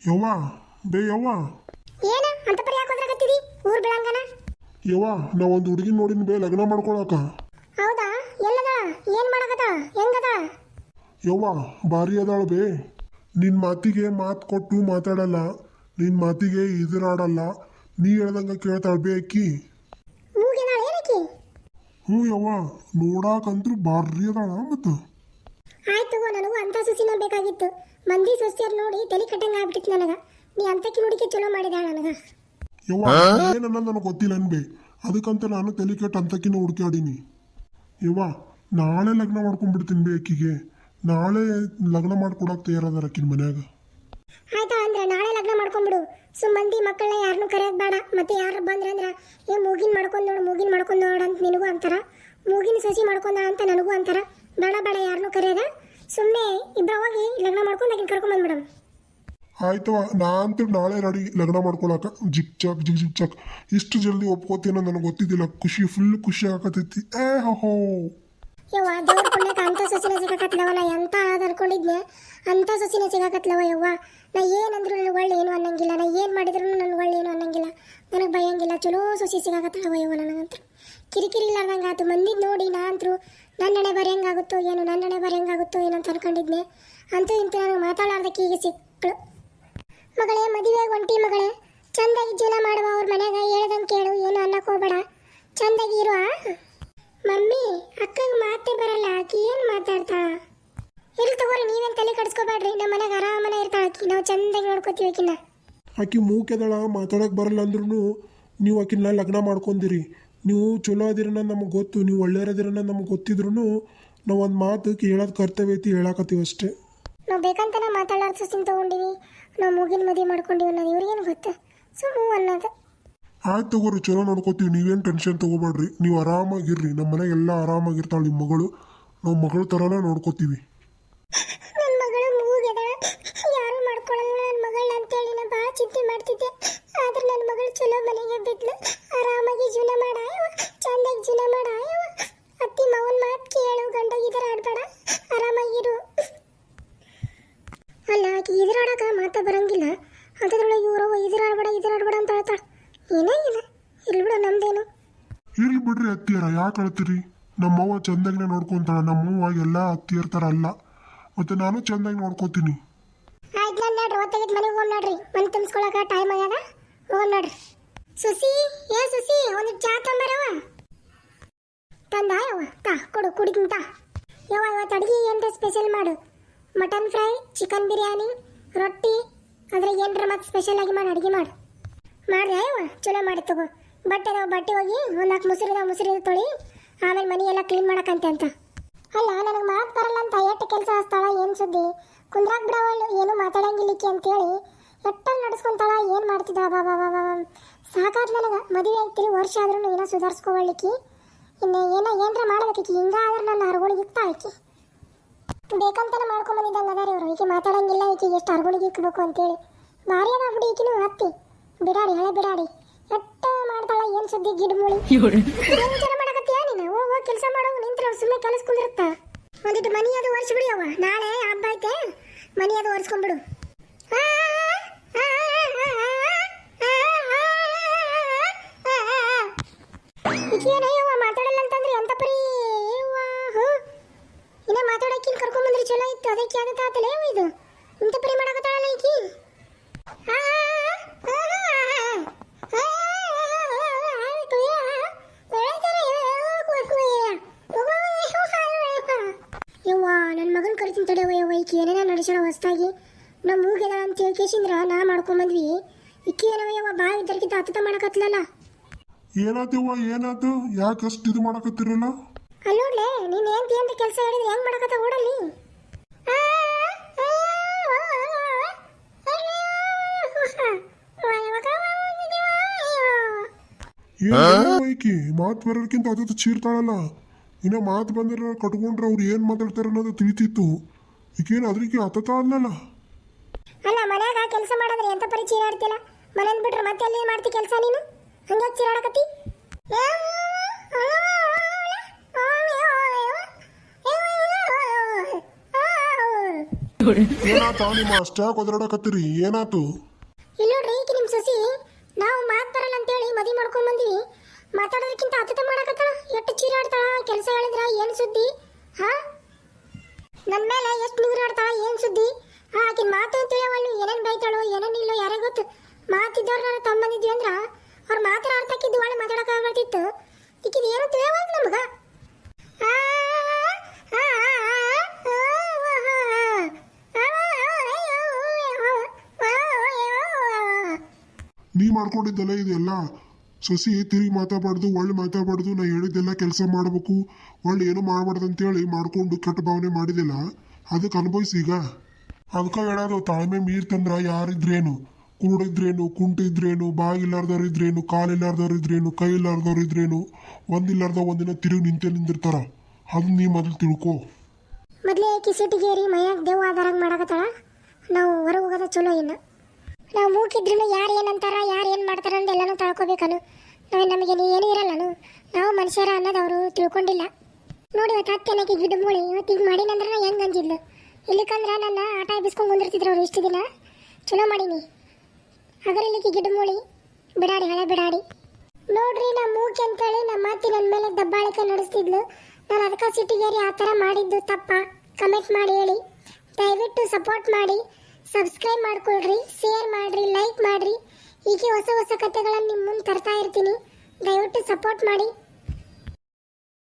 ಯವ್ವ ಬೇ ಯವ್ವ ಏನ ಅಂತ ಪರಿ ಯಾಕೆ ಹೋದ್ರಾಗತ್ತಿದಿ ಊರ್ ಬೆಳಂಗನ ಯವ್ವ ನಾ ಒಂದು ಹುಡುಗಿ ನೋಡಿನ ಬೇ ಲಗ್ನ ಮಾಡ್ಕೊಳಕ. ಹೌದಾ ಎಲ್ಲದ ಏನ್ ಮಾಡಕತ್ತ ಹೆಂಗದ ಯವ್ವ ಭಾರಿ ಅದಾಳ ಬೇ. ನಿನ್ನ ಮಾತಿಗೆ ಮಾತು ಕೊಟ್ಟು ಮಾತಾಡಲ್ಲ, ನಿನ್ನ ಮಾತಿಗೆ ಎದುರಾಡಲ್ಲ, ನೀ ಹೇಳ್ದಂಗ ಕೇಳ್ತಾಳ ಬೇ ಅಕ್ಕಿ. ಮೂಗಿನಾಳ ಏನಕ್ಕಿ ಹ್ಞೂ ಯವ್ವ ನೋಡಾಕಂತ್ರು ಭಾರಿ ಅದಾಳ. ಮತ್ತು ಆಯ್ತು ನನಗೂ ಅಂತ ಸುಸಿನ ಬೇಕಾಗಿತ್ತು. ಮಂದಿ ಸೊಸ್ಯರ್ ನೋಡಿ ತಲೆ ಕಟ್ಟಂಗ ಆಗ್ಬಿಟ್ಟಿತ್ತು ನನಗ. ನೀ ಅಂತಕ್ಕೆ ನೋಡಿಕೆ ಚಲೋ ಮಾಡಿದಾಳ ನನಗ. ಯವ್ವ ಏನನ್ನ ನನಗೆ ಗೊತ್ತಿಲ್ಲ ಅನ್ಬೇ, ಅದಕ್ಕಂತ ನಾನು ತಲೆ ಕೆಟ್ಟ ಅಂತಕಿನ ಹುಡುಕಾಡೀನಿ. ಯವ್ವ ನಾಳೆ ಲಗ್ನ ಮಾಡ್ಕೊಂಡ್ಬಿಡ್ತೀನಿ ಬೇ ಅಕ್ಕಿಗೆ. ನಾಳೆ ಲಗ್ನ ಮಾಡ್ಕೊಡಕ್ಕೆ ತಯಾರದಾರ ಅಕ್ಕಿನ ಮನ್ಯಾಗ. ಆಯ್ತಾ ಅಂದ್ರೆ ನಾಳೆ ಲಗ್ನ ಮಾಡ್ಕೊಂಡ್ಬಿಡು. ಮಂದಿ ಮಕ್ಕಳನ್ನ ಯಾರನ್ನೂ ಕರೆಯೋದು ಬೇಡ. ಮತ್ತೆ ಯಾರು ಬಂದ್ರಂದ್ರ ಏ ಮೂಗಿನ ಮಾಡ್ಕೊಂಡು ನೋಡು ಅಂತ ನಿನಗೂ ಅಂತಾರ, ಮೂಗಿನ ಸಸಿ ಮಾಡ್ಕೊಂಡ ಅಂತ ನನಗೂ ಅಂತಾರ. ಬೇಡ ಬೇಡ ಯಾರನ್ನೂ ಕರೆಯೋದ. ಸುಮ್ಮನೆ ಇಬ್ಬರು ಹೋಗಿ ಲಗ್ನ ಮಾಡ್ಕೊಂಡು ಆಕಿನ ಕರ್ಕೊಂಡ್ಬಂದ್ಬಿಡಮ್. ಆಯ್ತವ ನಾ ಅಂತೂ ನಾಳೆ ರೆಡಿ ಲಗ್ನ ಮಾಡ್ಕೊಳಕ. ಜಿಗ್ ಚಾಕ್ ಇಷ್ಟು ಜಲ್ದಿ ಒಪ್ಕೋತೀನೋ ನನಗೆ ಗೊತ್ತಿದ್ದಿಲ್ಲ. ಫುಲ್ ಖುಷಿ ಆಗತೈತಿ. ಏ ಹೋ ಯವ್ವ ದೇವ್ರ ಪುಣ್ಯಕ್ಕೆ ಅಂತ ಸೊಸಿನ ಸಿಗಾಕತ್ಲವ. ನಾ ಎಂತ ಆದ ಅನ್ಕೊಂಡಿದ್ನೆ ಅಂತ ಸೊಸಿನ ಸಿಗಾಕತ್ಲವ. ಯವ್ವ ನಾ ಏನಂದ್ರು ನನಗೆ ಒಳ್ಳೆ ಏನು ಅನ್ನಂಗಿಲ್ಲ, ನಾ ಏನು ಮಾಡಿದ್ರು ನನಗೆ ಒಳ್ಳೆ ಏನು ಅನ್ನಂಗಿಲ್ಲ, ನನಗೆ ಭಯಂಗಿಲ್ಲ. ಚಲೋ ಸೊಸಿ ಸಿಗಾಕತ್ತಳವ ಯವ್ವ. ನನಗಂತೂ ಕಿರಿಕಿರಿ ಇಲ್ಲಾರ್ದಂಗೆ ಆಯ್ತು. ಮಂದಿದ್ ನೋಡಿ ನಾ ಅಂತರೂ ನನ್ನ ಹಣೆ ಬರ ಹೆಂಗಾಗುತ್ತೋ ಏನೋ ಅಂತ ಅನ್ಕೊಂಡಿದ್ನೆ. ಅಂತೂ ಇಂತೂ ನನಗೆ ಮಾತಾಡೋದಕ್ಕೆ ಈಗ ಸಿಕ್ಕಳು. ಮಗಳೇ ಮದುವೆಗೆ ಹೊಂಟಿ ಮಗಳೇ, ಚಂದಾಗಿ ಜೀವನ ಮಾಡುವ. ಅವ್ರ ಮನ್ಯಾಗ ಹೇಳ್ದಂಗೆ ಕೇಳು, ಏನು ಅನ್ನಕ್ಕೆ ಹೋಗ್ಬೇಡ, ಚಂದಾಗಿ ಇರುವ. ಮಮ್ಮಿ ಅಕ್ಕಗೆ ಮಾತೇ ಬರಲ್ಲ, ಆಕಿ ಏನು ಮಾತಾಡ್ತಾಳ? ಇಲ್ಲಿ ತಗೋರಿ, ನೀವೇನು ತಲೆ ಕಡಿಸ್ಕೋಬೇಡ್ರಿ. ನಮ್ಮ ಮನೆಗೆ ಆರಾಮನೆ ಇರ್ತಾಳ ಆಕಿ, ನಾವು ಚಂದಾಗಿ ನೋಡ್ಕೋತೀವಿ ಆಕಿನ. ಆಕಿ ಮೂಕೆದಳ, ಮಾತಾಡಕ್ಕೆ ಬರಲ್ಲ ಅಂದ್ರೂ ನೀವು ಆಕಿನ ಲಗ್ನ ಮಾಡ್ಕೊಂಡಿರಿ. ನೀವು ಚಲೋ ಅದಿರನ ನಮಗೆ ಗೊತ್ತು, ನೀವು ಒಳ್ಳೆಯರದಿರನ ನಮಗೆ ಗೊತ್ತಿದ್ರು ನಾವು ಒಂದು ಮಾತು ಹೇಳೋದು ಕರ್ತವ್ಯ ಐತಿ, ಹೇಳಕತ್ತೀವಿ ಅಷ್ಟೇ. ನಾವು ಬೇಕಂತನ ಮಾತಾಡೋದು ಸಸಿನ್ ತೊಗೊಂಡಿವಿ, ನಾವು ಮೂಗಿನ ಮದುವೆ ಮಾಡ್ಕೊಂಡಿವಿ ಅನ್ನೋದು ಇವ್ರಿಗೇನು ಗೊತ್ತ. ಹ್ಞೂ ಅನ್ನೋದು. ಆಯ್ತು ತಗೋರಿ, ಚಲೋ ನೋಡ್ಕೋತೀವಿ. ನೀವೇನು ಟೆನ್ಷನ್ ತೊಗೋಬೇಡ್ರಿ, ನೀವು ಆರಾಮಾಗಿರ್ರಿ. ನಮ್ಮ ಮನೆಗೆ ಎಲ್ಲ ಆರಾಮಾಗಿರ್ತಾಳೆ ನಿಮ್ಮ ಮಗಳು. ನಾವು ಮಗಳ ಥರನೇ ನೋಡ್ಕೋತೀವಿ. ನನ್ನ ಮಗಳು ಮೂಗ್ಯದ, ಯಾರು ಮಾಡ್ಕೊಳ್ಳಲ್ಲ ನನ್ನ ಮಗಳು ಅಂತೇಳಿ ನಾ ಭಾಳ ಚಿಂತೆ ಮಾಡ್ತಿದ್ದೆ. ಆದ್ರೆ ನನ್ನ ಮಗಳು ಚಲೋ ಮನೆಗೆ ಬಿದ್ಲು. ಆರಾಮಾಗಿ ಜೀವನ ಮಾಡ, ಚಂದಾಗಿ ಜೀವನ ಮಾಡ. ಅತ್ತಿ ಮಾವನ ಮಾತು ಕೇಳು, ಗಂಡಗಿದ್ರೆ ಆಡ್ಬೇಡ, ಆರಾಮಾಗಿರು. ಅಲ್ಲ ಆಕೆ ಎದುರಾಡಕ ಮಾತಾ ಬರಂಗಿಲ್ಲ, ಅಂಥದ್ರೊಳಗೆ ಇವರು ಎದುರಾಡ್ಬೇಡ ಅಂತ ಹೇಳ್ತಾಳೆ. ಏನೇ ಇಲ್ಲ ಇಲ್ಲಿ ಬಿಡು, ನಮ್ದೇನು ಇರ್ಲಿ ಬಿಡ್ರಿ ಅತ್ತಿಯರ, ಯಾಕೆ ಅಳ್ತೀರಿ? ನಮ್ಮವ್ವ ಚಂದಾಗಿನೇ ನೋಡ್ಕೊಂತಾಳ. ನಮ್ಮವ್ವ ಎಲ್ಲ ಅತ್ತಿಯರ ಥರ ಅಲ್ಲ, ಮತ್ತು ನಾನು ಚಂದಾಗಿ ನೋಡ್ಕೋತೀನಿ. ಆಯ್ತು ನಾನು ನೋಡ್ರಿ, ಒತ್ತಾಗಿದ್ದು ಮನೆಗೆ ಹೋಗಿ ನೋಡ್ರಿ. ಮನೆ ತುಂಬಿಸ್ಕೊಳಕ ಟೈಮ್ ಆಗ್ಯದ, ಹೋಗಿ ನೋಡ್ರಿ. ಸುಸಿ ಸುಸಿ ಒಂದು ಚಾ ತಂಬರವ. ತಂದ ಯವ್ವ, ತಾ ಕೊಡು ಕುಡಿತೀನಿ ತಾ. ಯವ್ವ ಇವತ್ತು ಅಡುಗೆ ಏನರ ಸ್ಪೆಷಲ್ ಮಾಡು. ಮಟನ್ ಫ್ರೈ, ಚಿಕನ್ ಬಿರಿಯಾನಿ, ರೊಟ್ಟಿ, ಅದ್ರಾಗ ಏನರ ಮತ್ತೆ ಸ್ಪೆಷಲ್ ಆಗಿ ಮಾಡಿ ಅಡುಗೆ ಮಾಡು. ಮಾಡ್ದೆ ಯವ್ವ, ಚಲೋ ಮಾಡಿ ತಗೋ. ಬಟ್ಟೆ ಹೋಗಿ ಒಂದು 4 ಮುಸುರಿದ ತೊಳಿ, ಆಮೇಲೆ ಮನೆ ಎಲ್ಲ ಕ್ಲೀನ್ ಮಾಡಕ್ಕಂತೆ ಅಂತ. ಅಲ್ಲ ನನಗೆ ಮಾತು ಬರಲ್ಲ ಅಂತ ಎಷ್ಟು ಕೆಲಸ ಹಚ್ತಾಳ, ಏನು ಸುದ್ದಿ? ಕುಂದ್ರಾಕ್ ಬಿಡವಳು, ಏನು ಮಾತಾಡಂಗಿಲ್ಲಿಕ್ಕೆ ಅಂತೇಳಿ ಎಟ್ಟಲ್ಲಿ ನಡೆಸ್ಕೊಂತಾಳ. ಏನು ಮಾಡ್ತಿದ್ದ ಬಾಬಾ ಸಾಕಾದ ನನಗೆ. ಮದುವೆ ಆಗ್ತೀರಿ ವರ್ಷ ಆದ್ರೂ ಏನೋ ಸುಧಾರಿಸ್ಕೊಳ್ಲಿಕ್ಕೆ. ಇನ್ನು ಏನರ ಮಾಡ್ಬೇಕೀಕಿ. ಹಿಂಗಾದ್ರೆ ನನ್ನ ಹರಗೋಳಿಗೆ ಇಕ್ತಾ ಆಕಿ ಬೇಕಂತಾನೆ ಮಾಡ್ಕೊಂಬಂದಿದ್ದಂಗೆ ಅದಾರ ಇವರು. ಈಕೆ ಮಾತಾಡಂಗಿಲ್ಲ, ಈಕೆಗೆ ಎಷ್ಟು ಹರಗೋಳಿಗೆ ಇಕ್ಬೇಕು ಅಂತೇಳಿ ಭಾರಿ ಅದ ಬಿಡಿ. ಈಕಿನೂ ಹತ್ತಿ ಬಿಡಾಡಿ, ಹಳೆ ಬಿಡಾಡಿ ಎಟ್ಟ ಮಾಡ್ತಾಳ. ಏನು ಸುದ್ದಿ ಗಿಡಮೂಳಿ ವಿಚಾರ ಮಾಡಕತ್ತೀಯ ನೀನು? ಹೋಗಿ ಕೆಲಸ ಮಾಡೋ ನಿಂತ್ರ ಸುಮ್ಮನೆ ಕೆಲಸ ಕುಂದಿರುತ್ತಾ. ಒಂದಿಟ್ಟು ಮನಿ ಅದು ಒರೆಸ್ಬಿಡಿ ಅವ್ವ, ನಾಳೆ ಹಬ್ಬ ಐತೆ, ಮನಿ ಅದು ಒರೆಸ್ಕೊಂಡ್ಬಿಡು. ಈಗೇನಯ್ಯವ್ವ ಮಾತಾಡಲ್ಲ ಅಂತಂದ್ರೆ ಎಂತ ಪರಿ ಇನ್ನ ಮಾತಾಡಕ್ಕಿನ್ ಕರ್ಕೊಂಬಂದ್ರೆ ಚಲೋ ಇತ್ತು. ಅದಕ್ಕೆ ಆಗತ್ತಾತಲೇ ಇದು ಇಂಥ ಪರಿ ಮಾಡಕತ್ತಾಳಲ್ಲ ಈಕಿ. ಯವ್ವ ನನ್ನ ಮಗನ ಕರಿತೀನಿ ತಡೆಯವ. ಯವ್ವ ಈಕಿ ಏನೇನ ನಡೆಸೋಣ ಹೊಸ್ತಾಗಿ. ನಮ್ಮ ಮೂಗೆದ ಅಂತ ಹೇಳ್ಕೇಶಿಂದ್ರ ನಾ ಮಾಡ್ಕೊಂಬಂದ್ವಿ. ಈಕಿ ಏನವ ಯವ್ವ ಬಾಯಿ ಇದ್ದರ್ಕಿಂತ ಹತ್ತತ ಮಾಡಕತ್ಲಲ್ಲ. ಏನಾತವ್ವ ಏನಾತು? ಯಾಕೆ ಅಷ್ಟು ಇದು ಮಾಡಕತ್ತಿರಲ್ಲ? ಅಲ್ಲೋಡ್ಲೆ ನೀನು ಏನ್ ಕೆಲಸ ಹೇಳಿದ್ರೆ ಹೆಂಗ್ ಮಾಡಕತ್ತ ಓಡಲ್ಲಿ. ಏಕಿ ಮಾತು ಬರೋದಕ್ಕಿಂತ ಅದಕ್ಕೆ ಚೀರ್ತಾಳಲ್ಲ. ಇನ್ನ ಮಾತು ಬಂದ್ರೆ ಕಟ್ಕೊಂಡ್ರೆ ಅವ್ರು ಏನು ಮಾತಾಡ್ತಾರೆ ಅನ್ನೋದು ತಿಳಿತಿತ್ತು. ಈಗೇನು ಅದ್ರಿಗೆ ಹತ್ತತ ಅಲ್ಲಲ್ಲ. ಅಲ್ಲ ಮನ್ಯಾಗ ಕೆಲಸ ಮಾಡಿದ್ರೆ ಎಂತ ಪರಿ ಚೀರಾಡ್ತಿಲ್ಲ. ಮನೇನ್ ಬಿಟ್ರೆ ಮತ್ತೆ ಅಲ್ಲಿ ಮಾಡ್ತಿ ಕೆಲಸ ನೀನು? ಹಂಗೆ ಚೀರಾಡಕತ್ತಿ. ಏನಾತ ನಿಮ್ಮ ಅಷ್ಟ್ಯಾಕ್ ಒದರಾಡಕತ್ತೀರಿ ಏನಾತು? ಇಲ್ಲಿ ನೋಡ್ರಿ ಈಕಿ ನಿಮ್ಮ ಸೊಸಿ ನಾವು ಮಾತು ಬರಲ್ಲ ಅಂತೇಳಿ ಮದುವೆ ಮಾಡ್ಕೊಂಡ್ ಬಂದ್ವಿ. ಮಾತಾಡೋದಕ್ಕಿಂತ ಅತತ ಮಾಡಕತ್ತಾಳ. ಎಷ್ಟು ಚೀರಾಡ್ತಾಳ. ಕೆಲಸ ಹೇಳಿದ್ರ ಏನು ಸುದ್ದಿ? ಹಾ, ನನ್ನ ಮೇಲೆ ಎಷ್ಟು ನಿಗುರಾಡ್ತಾಳ. ಏನು ಸುದ್ದಿ? ಆಕಿನ ಮಾತು ತಿಳಿಯವಳು. ಏನೇನು ಬೈತಾಳು ಏನೇನಿಲ್ಲ ಯಾರಿಗೆ ಗೊತ್ತು. ಮಾತಿದ್ದವ್ರನ್ನ ತಮ್ಮಂದಿದ್ವಿ ಅಂದ್ರ ಅವ್ರ ಮಾತ್ರ ಅರ್ಥಕ್ಕಿದ್ದು ಒಳ್ಳೆ ಮಾತಾಡೋಕ್ಕಾಗ್ತಿತ್ತು. ಈಕಿದು ಏನು ತಿಳಿಯವಲ್ದು ನಮ್ಗೆ. ನೀ ಮಾಡ್ಕೊಂಡಿದ್ದಲ್ಲ ಇದೆಲ್ಲ. ಸೊಸಿ ತಿರುಗಿ ಮಾತಾಡಬಾರ್ದು, ಒಳ್ಳೆ ಮಾತಾಡಬಾರ್ದು, ನಾ ಹೇಳಿದ್ದೆಲ್ಲ ಕೆಲಸ ಮಾಡಬೇಕು, ಒಳ್ಳೆ ಏನು ಮಾಡಬಾರ್ದು ಅಂತೇಳಿ ಮಾಡ್ಕೊಂಡು ಕೆಟ್ಟ ಭಾವನೆ ಮಾಡಿದಿಲ್ಲ. ಅದಕ್ಕೆ ಅನುಭವಿಸಿ ಈಗ. ಅದಕ್ಕೆ ಹೇಳೋದು, ತಾಳ್ಮೆ ಮೀರ್ತಂದ್ರ ಯಾರಿದ್ರೇನು, ಕುರುಡಿದ್ರೇನು, ಕುಂಟಿದ್ರೇನು, ಬಾಗಿಲ್ಲಾರ್ದವ್ರು ಇದ್ರೇನು, ಕಾಲಿಲ್ಲಾರ್ದವ್ರು ಇದ್ರೇನು, ಕೈ ಇಲ್ಲಾರ್ದವ್ರು ಇದ್ರೇನು, ಒಂದಿಲ್ಲಾರ್ದ ಒಂದಿನ ತಿರುಗಿ ನಿಂತಿರ್ತಾರ. ಅದನ್ನ ನೀ ಮೊದಲು ತಿಳ್ಕೊ. ಮೊದಲೇ ಕಿಸಿಟಿಗೇರಿ ಮೈಯಾಗ ದೇವ್ ಆಧಾರಾಗ ಮಾಡಕತ್ತಾಳ. ನಾವು ಹೊರಗೆ ಹೋಗೋದ ಚಲೋ ಇಲ್ಲ. ನಾವು ಮೂಕಿದ್ರೂ ಯಾರು ಏನಂತಾರ ಯಾರು ಏನು ಮಾಡ್ತಾರ ಅಂತ ಎಲ್ಲನೂ ತಳ್ಕೊಬೇಕನು. ನಮಗೇನು ಏನೂ ಇರಲ್ಲನು. ನಾವು ಮನುಷ್ಯರ ಅನ್ನೋದವರು ತಿಳ್ಕೊಂಡಿಲ್ಲ. ನೋಡಿ ಇವತ್ತು ಹತ್ತೆನಕ್ಕೆ ಗಿಡ ಮೂಳಿ ಇವತ್ತು ಈಗ ಮಾಡಿನಂದ್ರೆ ಹೆಂಗೆ ಅಂಜಿದ್ಲು. ಇಲ್ಲಿಕಂದ್ರೆ ನನ್ನ ಆಟ ಎಬ್ಬಿಸ್ಕೊಂಡು ಮುಂದಿರ್ತಿದ್ರು ಅವ್ರು ಇಷ್ಟು ದಿನ. ಚಲೋ ಮಾಡೀನಿ. ಅಗರ ಇಲ್ಲಿಗೆ ಗಿಡ ಮೂಳಿ ಬಿಡಾಡಿ ಹಳೆ ಬಿಡಾಡಿ. ನೋಡ್ರಿ ನಾ ಮೂಕಿ ಅಂತೇಳಿ ನಮ್ಮ ಅತ್ತಿ ನನ್ನ ಮೇಲೆ ದಬ್ಬಾಳಿಕೆ ನಡೆಸ್ತಿದ್ಲು. ನಾನು ಅದಕ್ಕೆ ಸಿಟಿಗೇರಿ ಆ ಥರ ಮಾಡಿದ್ದು ತಪ್ಪ? ಕಮೆಂಟ್ ಮಾಡಿ ಹೇಳಿ. ದಯವಿಟ್ಟು ಸಪೋರ್ಟ್ ಮಾಡಿ, ಸಬ್ಸ್ಕ್ರೈಬ್ ಮಾಡ್ಕೊಳ್ರಿ, ಶೇರ್ ಮಾಡಿರಿ, ಲೈಕ್ ಮಾಡಿರಿ. ಹೀಗೆ ಹೊಸ ಹೊಸ ಕಥೆಗಳನ್ನು ನಿಮ್ಮ ಮುಂದೆ ತರ್ತಾ ಇರ್ತೀನಿ. ದಯವಿಟ್ಟು ಸಪೋರ್ಟ್ ಮಾಡಿ.